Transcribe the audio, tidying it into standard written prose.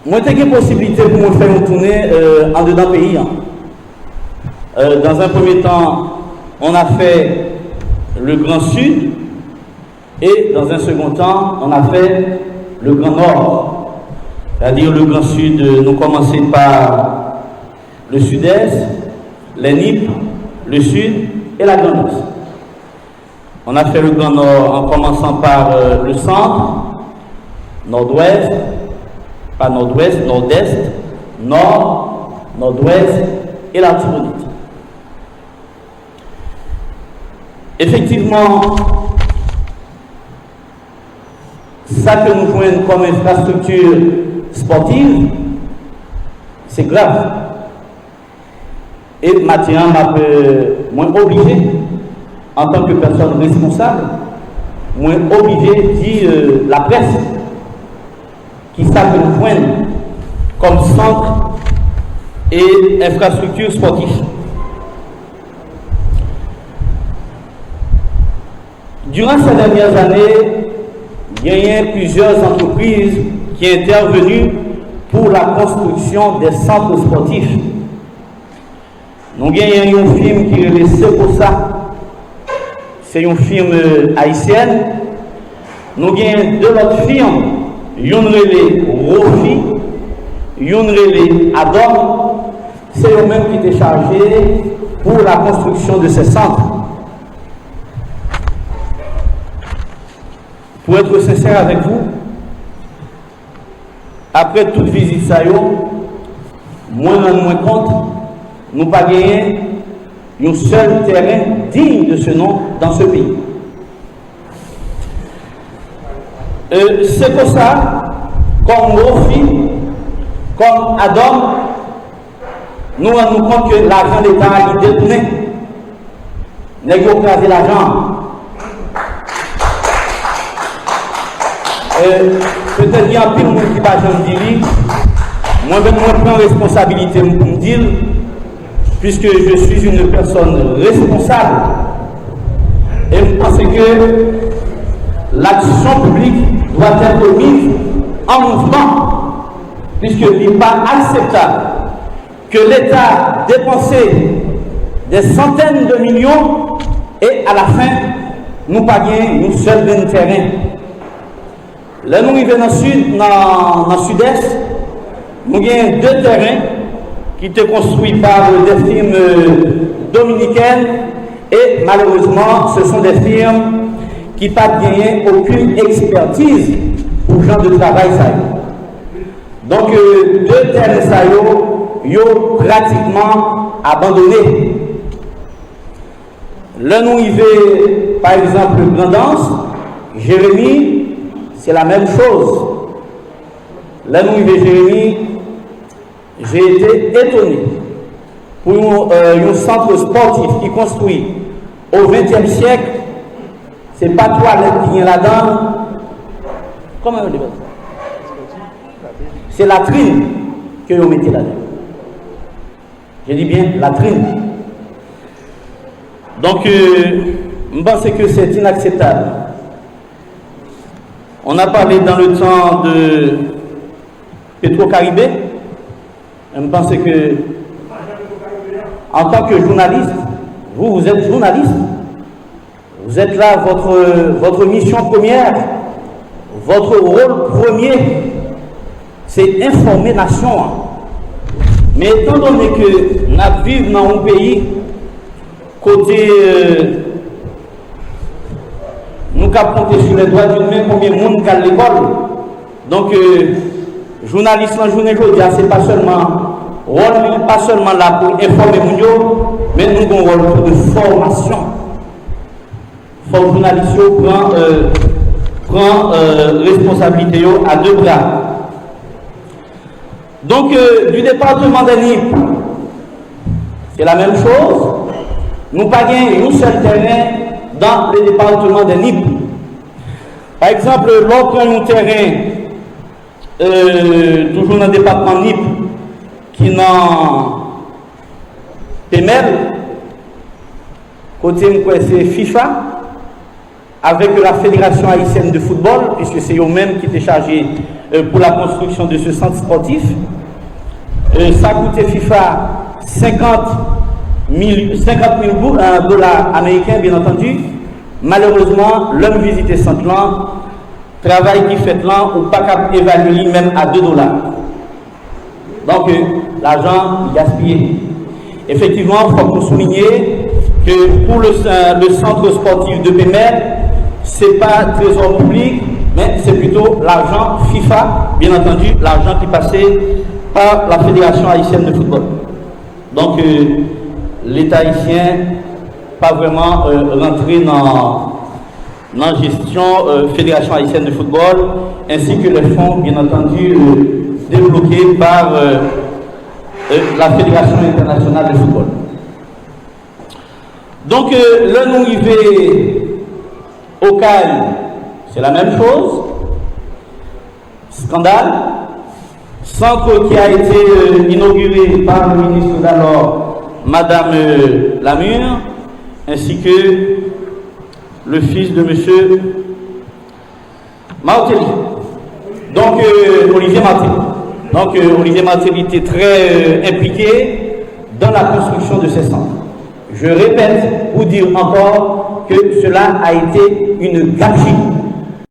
Moi, j'ai une possibilité pour me faire tourner en dedans pays. Dans un premier temps, on a fait le Grand Sud et dans un second temps, on a fait le Grand Nord. C'est-à-dire le Grand Sud, nous commençons par le Sud-Est, les Nippes, le Sud et la Grande Ouest. On a fait le Grand Nord en commençant par le centre, Nord-Ouest, pas Nord-Ouest, Nord-Est, Nord, Nord-Ouest et l'Artibonite. Effectivement, ça que nous jouons comme infrastructure sportive, c'est grave. Et maintenant, moi obligé, en tant que personne responsable, moi obligé de dire la presse qui savent nous joindre comme centre et infrastructure sportive. Durant ces dernières années, il y a eu plusieurs entreprises qui sont intervenues pour la construction des centres sportifs. Nous avons eu un film qui est Secosa, c'est une firme haïtienne. Nous avons deux autres firmes, une relais Rofi, une relais Adom, c'est eux-mêmes qui étaient chargés pour la construction de ces centres. Pour être sincère avec vous, après toute visite, moi, dans mon compte, nous n'avons pas gagné un seul terrain digne de ce nom dans ce pays. C'est pour ça, comme Rofi, comme Adam, nous rendons compte que l'argent de l'État est détourné. Nous avons écrasé l'argent. Peut-être qu'il y a un peu de monde qui va dire, moi, je prends responsabilité pour me dire, puisque je suis une personne responsable, et je pense que l'action publique doit être mise en mouvement, puisqu'il n'est pas acceptable que l'État dépense des centaines de millions et à la fin, nous paguons une seule d'un terrain. Là, nous arrivons dans le sud, dans le sud-est, nous avons deux terrains qui étaient construits par des firmes dominicaines et malheureusement, ce sont des firmes qui n'ont pas gagné aucune expertise pour le genre de travail. Donc, deux terrains, ils ont pratiquement abandonné. Là, nous arrivons, par exemple, Grandance, Jérémy, c'est la même chose. Là, nous arrivons, Jérémy, j'ai été étonné pour un centre sportif qui construit au XXe siècle. Ce n'est pas toilette qui vient là-dedans. Comment on dit ça? C'est la trine que vous mettez là-dedans. Je dis bien la trine. Donc, je pense que c'est inacceptable. On a parlé dans le temps de Petro-Caribé. Je pense que, en tant que journaliste, vous êtes journaliste. Vous êtes là, votre mission première, votre rôle premier, c'est informer la nation. Mais étant donné que nous vivons dans un pays côté nous avons compté sur les doigts d'une main combien de monde à l'école. Donc, journaliste en journée aujourd'hui, c'est pas seulement là pour informer les gens, mais nous avons un rôle de formation. Il faut que le journaliste prend responsabilité à deux bras. Donc, du département des Nippes, c'est la même chose. Nous n'avons pas gagné un seul terrain dans le département des Nippes. Par exemple, l'on prend un terrain, toujours dans le département Nippes, qui est dans PML, côté c'est FIFA, avec la Fédération haïtienne de football, puisque c'est eux-mêmes qui étaient chargés pour la construction de ce centre sportif. Ça a coûté FIFA 50 000 dollars américains, bien entendu. Malheureusement, l'homme visité ce centre-là, travail qui fait là, ou pas qu'à évaluer même à 2 dollars. Donc, l'argent gaspillé. Effectivement, il faut souligner que pour le centre sportif de Bémer, ce n'est pas trésor public, mais c'est plutôt l'argent FIFA, bien entendu, l'argent qui passait par la Fédération haïtienne de football. Donc, l'État haïtien pas vraiment rentré dans la gestion Fédération haïtienne de football, ainsi que les fonds, bien entendu, débloqués par la Fédération internationale de football. Donc, là, nous arrivons au CAI, c'est la même chose. Scandale. Centre qui a été inauguré par le ministre d'alors, Madame Lamure, ainsi que le fils de M. Martelly. Donc, Olivier Martelly. Donc, Olivier Martelly était très impliqué dans la construction de ces centres. Je répète pour dire encore que cela a été une gabegie.